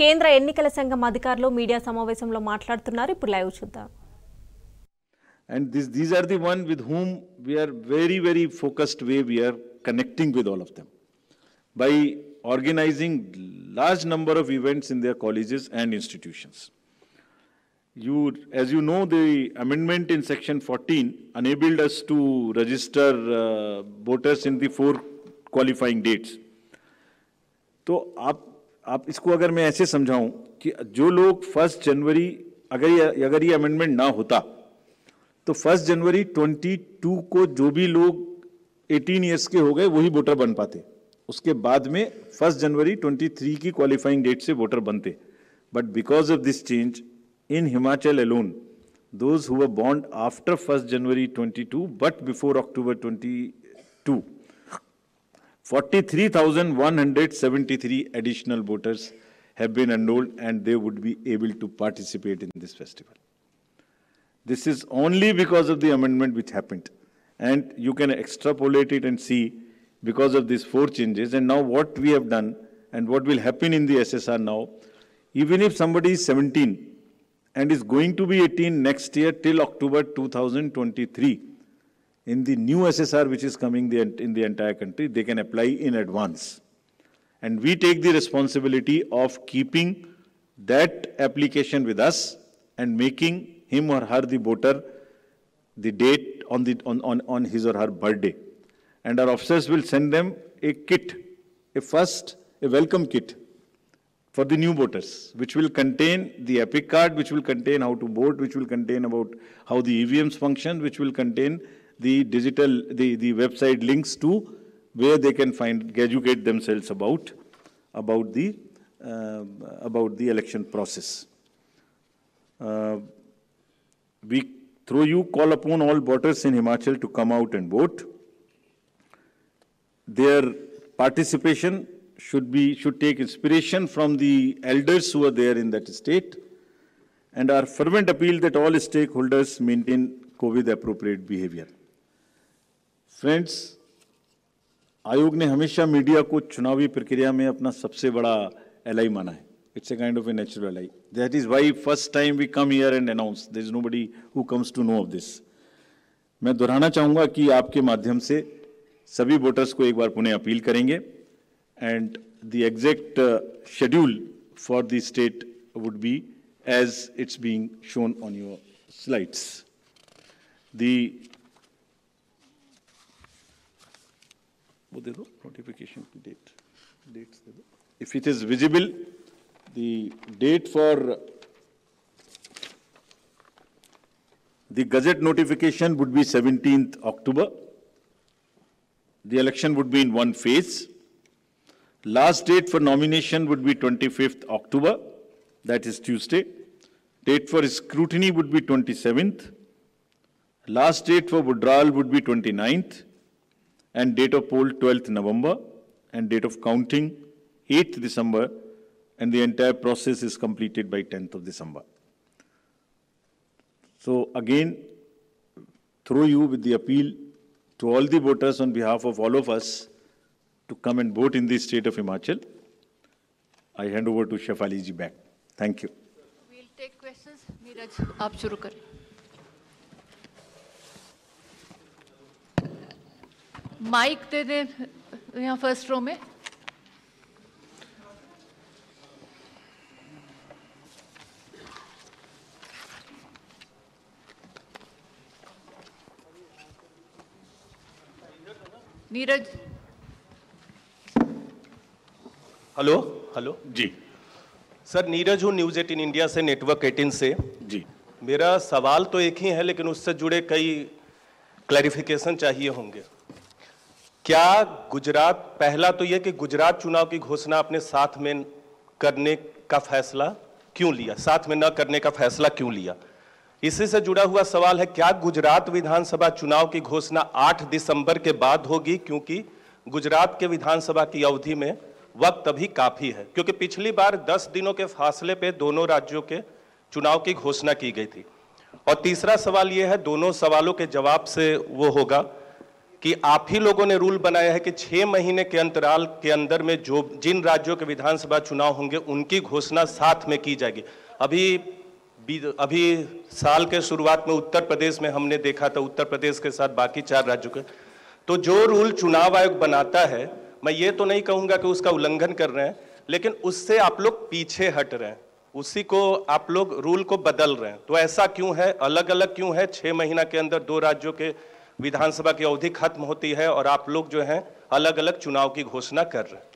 కేంద్ర ఎన్నికల సంఘం అధికారులు మీడియా సమావేశంలో మాట్లాడుతున్నారు. ఇప్పుడు లైవ్ చూద్దాం. And these are the one with whom we are very focused way we are connecting with all of them by organizing large number of events in their colleges and institutions. As you know, the amendment in section 14 enabled us to register voters in the 4 qualifying dates. तो आप इसको अगर मैं ऐसे समझाऊं कि जो लोग 1 जनवरी अगर ये अमेंडमेंट ना होता तो 1 जनवरी 22 को जो भी लोग 18 ईयर्स के हो गए वही वोटर बन पाते. उसके बाद में 1 जनवरी 23 की क्वालिफाइंग डेट से वोटर बनते. But because of this change in Himachal alone, those who were born after 1st January 22 but before October 22, 43,173 additional voters have been enrolled and they would be able to participate in this festival. This is only because of the amendment which happened, and you can extrapolate it and see because of these 4 changes. And now what we have done and what will happen in the SSR now, even if somebody is 17 and is going to be 18 next year till October 2023, in the new SSR which is coming in the entire country, they can apply in advance. And we take the responsibility of keeping that application with us and making him or her the voter the date on his or her birthday. And our officers will send them a kit, a welcome kit for the new voters, which will contain the epic card, which will contain how to vote, which will contain about how the EVMs function, which will contain the digital, the website links to where they can educate themselves about the election process. We through you call upon all voters in Himachal to come out and vote. Their participation should take inspiration from the elders who are there in that state, and our fervent appeal that all stakeholders maintain COVID appropriate behavior. Friends, आयोग ने हमेशा media को चुनावी प्रक्रिया में अपना सबसे बड़ा एलाई माना है. It's a kind of a natural ally. That is why first time we come here and announce. There is nobody who comes to know of this. मैं दोहराना चाहूँगा कि आपके माध्यम से सभी वोटर्स को एक बार पुनः अपील करेंगे. And the exact schedule for the state would be as it's being shown on your slides. वो दे दो notification की dates दे दो. If it is visible, the date for the Gazette notification would be 17th October. The election would be in one phase. Last date for nomination would be 25th October, that is Tuesday. Date for scrutiny would be 27th. Last date for withdrawal would be 29th. And date of poll 12th November. And date of counting 8th December. And the entire process is completed by 10th of December. So again, through you with the appeal to all the voters on behalf of all of us, to come and vote in the state of Himachal. I hand over to Shefali ji back. Thank you. We'll take questions. Neeraj, आप शुरू करें. Mic दे दें यहाँ first row में. Neeraj. Hello जी sir, Neeraj हूँ news 18 India से, network 18 से. जी मेरा सवाल तो एक ही है, लेकिन उससे जुड़े कई क्लैरिफिकेशन चाहिए होंगे. क्या गुजरात, पहला तो यह कि गुजरात चुनाव की घोषणा अपने साथ में करने का फैसला क्यों लिया, साथ में न करने का फैसला क्यों लिया? इसी से जुड़ा हुआ सवाल है, क्या गुजरात विधानसभा चुनाव की घोषणा 8 दिसंबर के बाद होगी, क्योंकि गुजरात के विधानसभा की अवधि में वक्त अभी काफी है, क्योंकि पिछली बार 10 दिनों के फासले पे दोनों राज्यों के चुनाव की घोषणा की गई थी. और तीसरा सवाल यह है, दोनों सवालों के जवाब से वो होगा कि आप ही लोगों ने रूल बनाया है कि 6 महीने के अंतराल के अंदर में जो जिन राज्यों के विधानसभा चुनाव होंगे उनकी घोषणा साथ में की जाएगी। अभी साल के शुरुआत में उत्तर प्रदेश में हमने देखा था, उत्तर प्रदेश के साथ बाकी 4 राज्यों के, तो जो रूल चुनाव आयोग बनाता है, मैं ये तो नहीं कहूंगा कि उसका उल्लंघन कर रहे हैं, लेकिन उससे आप लोग पीछे हट रहे हैं, उसी को आप लोग रूल को बदल रहे हैं। तो ऐसा क्यों है, अलग अलग क्यों है? 6 महीना के अंदर 2 राज्यों के विधानसभा की अवधि खत्म होती है और आप लोग जो हैं अलग अलग चुनाव की घोषणा कर रहे हैं।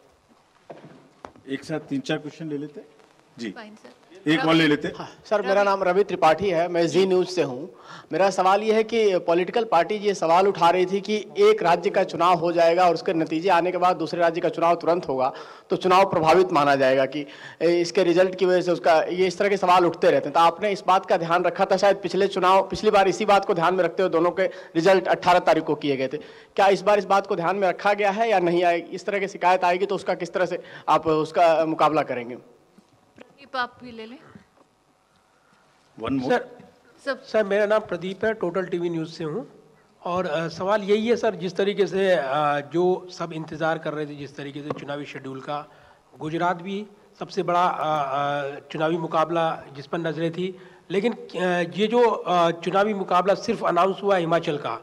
एक साथ 3-4 क्वेश्चन ले लेते हैं जी, फाइन सर। एक और ले लेते हैं। हाँ, सर मेरा नाम रवि त्रिपाठी है, मैं जी न्यूज़ से हूँ। मेरा सवाल ये है कि पॉलिटिकल पार्टी ये सवाल उठा रही थी कि एक राज्य का चुनाव हो जाएगा और उसके नतीजे आने के बाद दूसरे राज्य का चुनाव तुरंत होगा तो चुनाव प्रभावित माना जाएगा, कि इसके रिजल्ट की वजह से उसका, ये इस तरह के सवाल उठते रहते हैं। तो आपने इस बात का ध्यान रखा था शायद पिछली बार इसी बात को ध्यान में रखते हुए दोनों के रिजल्ट 18 तारीख को किए गए थे। क्या इस बार इस बात को ध्यान में रखा गया है या नहीं आएगी? इस तरह की शिकायत आएगी तो उसका किस तरह से आप उसका मुकाबला करेंगे? प्रदीप आप भी ले लें। सर मेरा नाम प्रदीप है, टोटल टीवी न्यूज़ से हूँ। और सवाल यही है सर, जिस तरीके से जो सब इंतज़ार कर रहे थे, जिस तरीके से चुनावी शेड्यूल का, गुजरात भी सबसे बड़ा चुनावी मुकाबला जिस पर नजरें थी, लेकिन ये जो चुनावी मुकाबला सिर्फ अनाउंस हुआ हिमाचल का,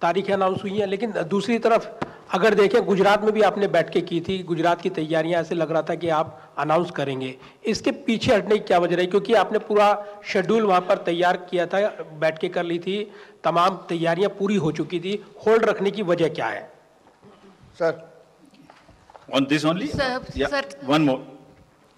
तारीखें अनाउंस हुई हैं, लेकिन दूसरी तरफ अगर देखें गुजरात में भी आपने बैठकें की थी, गुजरात की तैयारियां, ऐसे लग रहा था कि आप अनाउंस करेंगे। इसके पीछे हटने की क्या वजह रही? क्योंकि आपने पूरा शेड्यूल वहां पर तैयार किया था, बैठकें कर ली थी, तमाम तैयारियां पूरी हो चुकी थी, होल्ड रखने की वजह क्या है? Sir, On this only? Sir, one more.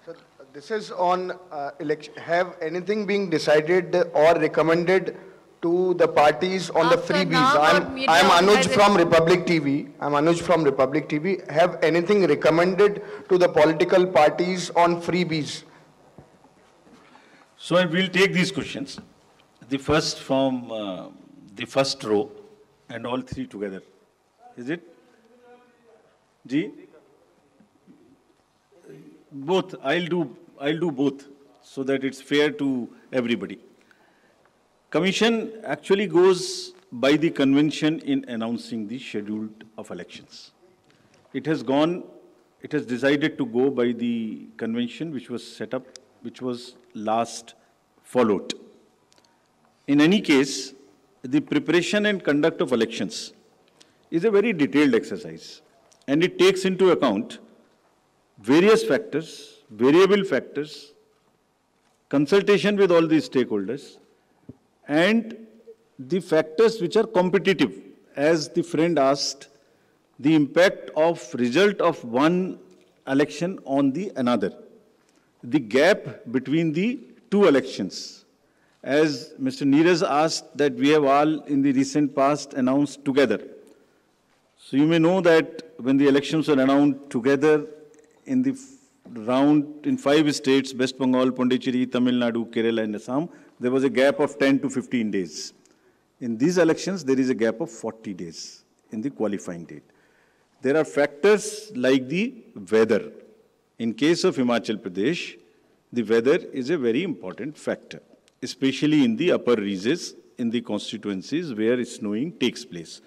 sir, this is on election. Have anything being decided or recommended to the parties on the After freebies? now, I'm media Anuj organization- from Republic TV. I'm Anuj from Republic TV. Have anything recommended to the political parties on freebies? So I will take these questions. The first from the first row and all 3 together. Is it? Ji? Both. I'll do both so that it's fair to everybody. Commission actually goes by the convention in announcing the schedule of elections. It has decided to go by the convention which was set up, which was last followed. In any case, the preparation and conduct of elections is a very detailed exercise, and it takes into account various factors, variable factors, consultation with all the stakeholders, and the factors which are competitive. As the friend asked, the impact of result of one election on the another, the gap between the 2 elections. As Mr. Neeraj asked, that we have all in the recent past announced together. So you may know that when the elections were announced together in the round in 5 states, West Bengal, Pondicherry, Tamil Nadu, Kerala and Assam, there was a gap of 10 to 15 days. In these elections, there is a gap of 40 days in the qualifying date. There are factors like the weather. In case of Himachal Pradesh, the weather is a very important factor, especially in the upper reaches, in the constituencies where snowing takes place.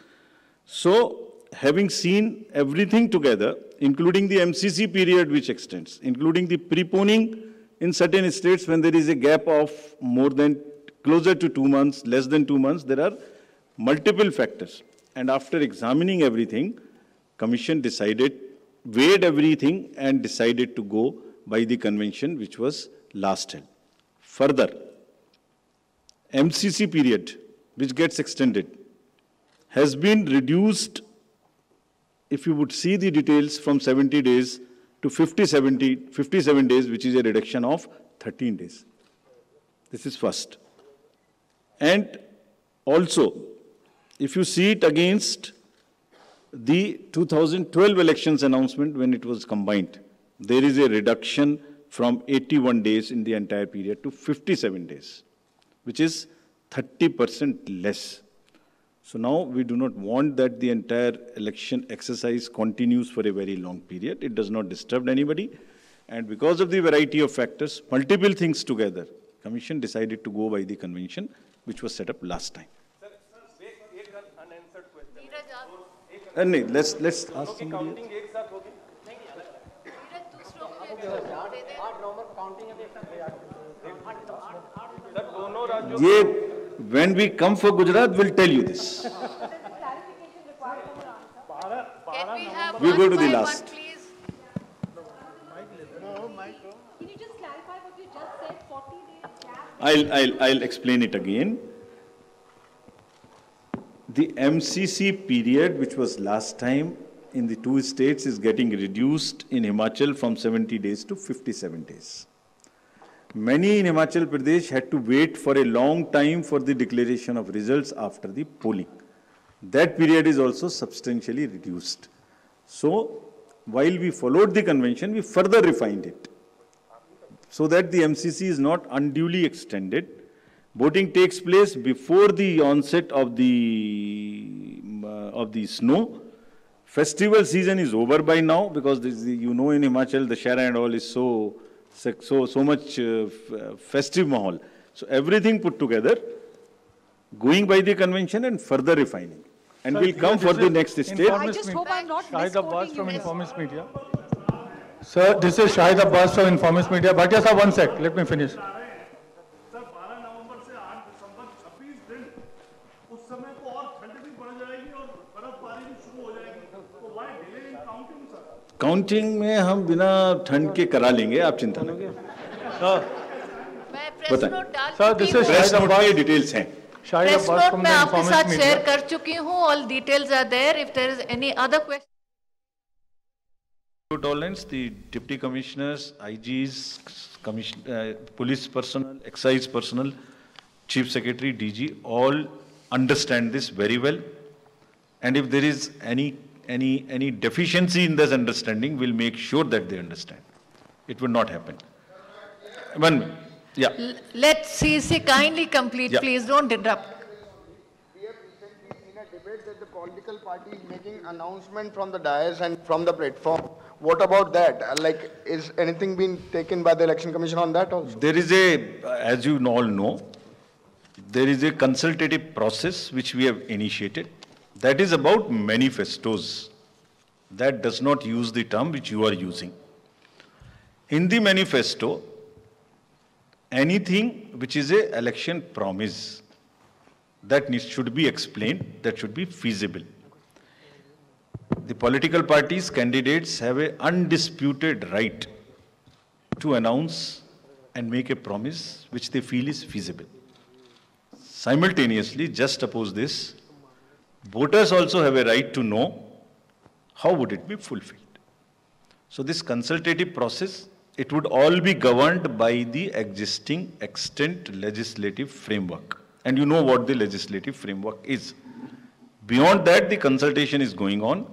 So, having seen everything together, including the MCC period which extends, including the preponing in certain states when there is a gap of more than, closer to 2 months, less than 2 months, there are multiple factors. And after examining everything, Commission weighed everything and decided to go by the convention which was last held. Further, MCC period, which gets extended, has been reduced, if you would see the details, from 70 days to 57 days, which is a reduction of 13 days. This is first. And also, if you see it against the 2012 elections announcement when it was combined, there is a reduction from 81 days in the entire period to 57 days, which is 30% less. So now we do not want that the entire election exercise continues for a very long period. It does not disturb anybody. And because of the variety of factors, multiple things together, Commission decided to go by the convention which was set up last time. नहीं, let's ask somebody else. ये when we come for Gujarat, we'll tell you this. Can we have We one go to the by last. one, please? Can you just clarify what you just said? 40 days gap. I'll explain it again. The MCC period, which was last time in the two states, is getting reduced in Himachal from 70 days to 57 days. Many in Himachal Pradesh had to wait for a long time for the declaration of results after the polling. That period is also substantially reduced. So, while we followed the convention, we further refined it so that the MCC is not unduly extended. Voting takes place before the onset of the snow. Festival season is over by now because this, you know, in Himachal the Shara and all is so much festive mahal. So everything put together, going by the convention and further refining. And we'll come for the next stage. I just hope I'm not misquoting from you. Informist Media. Sir, this is Shahid Abbas from Informist Media. But just have 1 sec. Let me finish. Counting में हम बिना ठंड के करा लेंगे, आप चिंता न करें। मैं प्रेस नोट डाल Sir, चुकी this हूँ। is प्रेस नोट के डिटेल्स हैं। Shahid press Abbas note from मैं the आपके साथ Informist शेयर Media. कर चुकी हूँ। All details are there. If there is any other question. Tolerance, the deputy commissioners, IGs, police personnel, excise personnel, chief secretary, DG, all understand this very well. And if there is any deficiency in this understanding, we'll make sure that they understand. It will not happen. Yeah. Let CC kindly complete, Yeah. please. Don't interrupt. We have recently seen a debate that the political party is making announcement from the dais and from the platform. What about that? Like, is anything being taken by the Election Commission on that also? There is as you all know, there is a consultative process which we have initiated. That is about manifestos. That does not use the term which you are using. In the manifesto, anything which is an election promise, that should be explained, that should be feasible. The political parties, candidates have an undisputed right to announce and make a promise which they feel is feasible. Simultaneously, just oppose this, voters also have a right to know how would it be fulfilled. So this consultative process, it would all be governed by the existing extant legislative framework. And you know what the legislative framework is. Beyond that, the consultation is going on.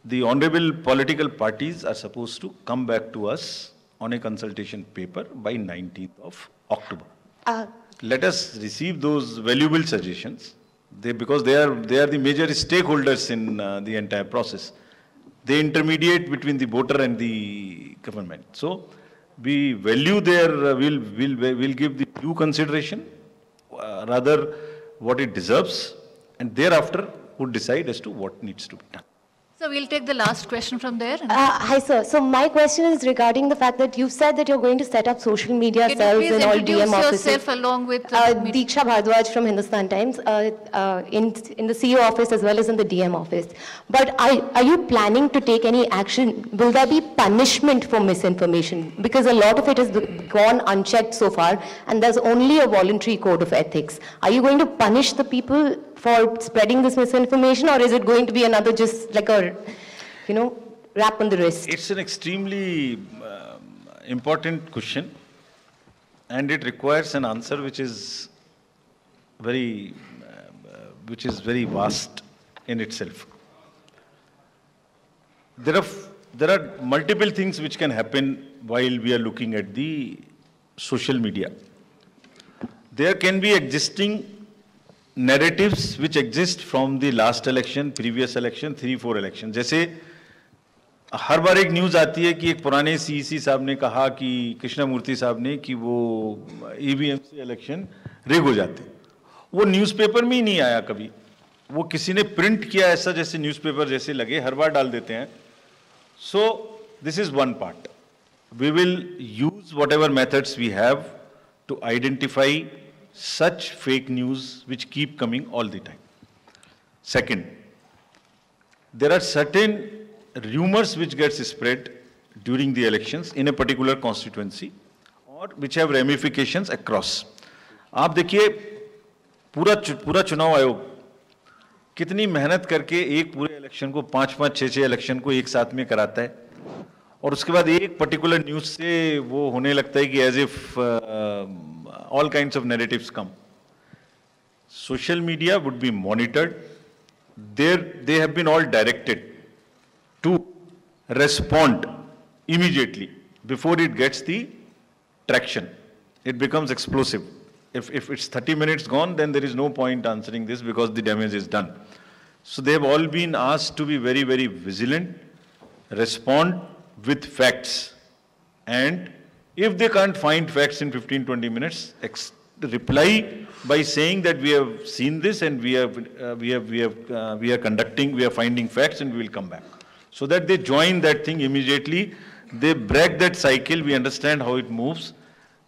The honorable political parties are supposed to come back to us on a consultation paper by 19th of October. Let us receive those valuable suggestions. Because they are the major stakeholders in the entire process. They intermediate between the voter and the government. So we value their, we'll give the due consideration, rather what it deserves, and thereafter would decide as to what needs to be done. So we'll take the last question from there. Hi, sir. So my question is regarding the fact that you said that you're going to set up social media Can you cells please in all introduce DM offices. yourself along with Deeksha Bhardwaj from Hindustan Times, in the CEO office as well as in the DM office. But are you planning to take any action? Will there be punishment for misinformation? Because a lot of it has gone unchecked so far, and there's only a voluntary code of ethics. Are you going to punish the people for spreading this misinformation, or is it going to be another just like a, rap on the wrist? It's an extremely important question, and it requires an answer which is very vast in itself. There are multiple things which can happen while we are looking at the social media. There can be existing narratives which exist from the last election, previous election, 3-4 election. जैसे हर बार एक news आती है कि एक पुराने CEC साहब ने कहा कि कृष्णमूर्ति साहब ने कि वो ईवीएम से इलेक्शन रिग हो जाते, वो न्यूज़पेपर में ही नहीं आया कभी, वो किसी ने प्रिंट किया ऐसा जैसे न्यूज़पेपर जैसे लगे, हर बार डाल देते हैं. So this is one part. We will use whatever methods we have to identify such fake news which keep coming all the time. Second, there are certain rumors which gets spread during the elections in a particular constituency or which have ramifications across. आप देखिए पूरा चुनाव आयोग कितनी मेहनत करके एक पूरे इलेक्शन को 5-5, 6-6 इलेक्शन को एक साथ में कराता है, और उसके बाद एक पर्टिकुलर न्यूज से वो होने लगता है कि as if all kinds of narratives come. Social media would be monitored. They have been all directed to respond immediately before it gets the traction. It becomes explosive. If it's 30 minutes gone, then there is no point answering this because the damage is done. So they have all been asked to be very, very vigilant, respond with facts, and if they can't find facts in 15-20 minutes, reply by saying that we have seen this and we are finding facts and we will come back. So that they join that thing immediately, they break that cycle, we understand how it moves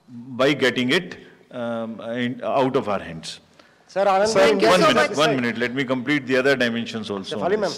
by getting it out of our hands. Sir, Anand, Thank you so much. One minute, let me complete the other dimensions also. Shefali ma'am,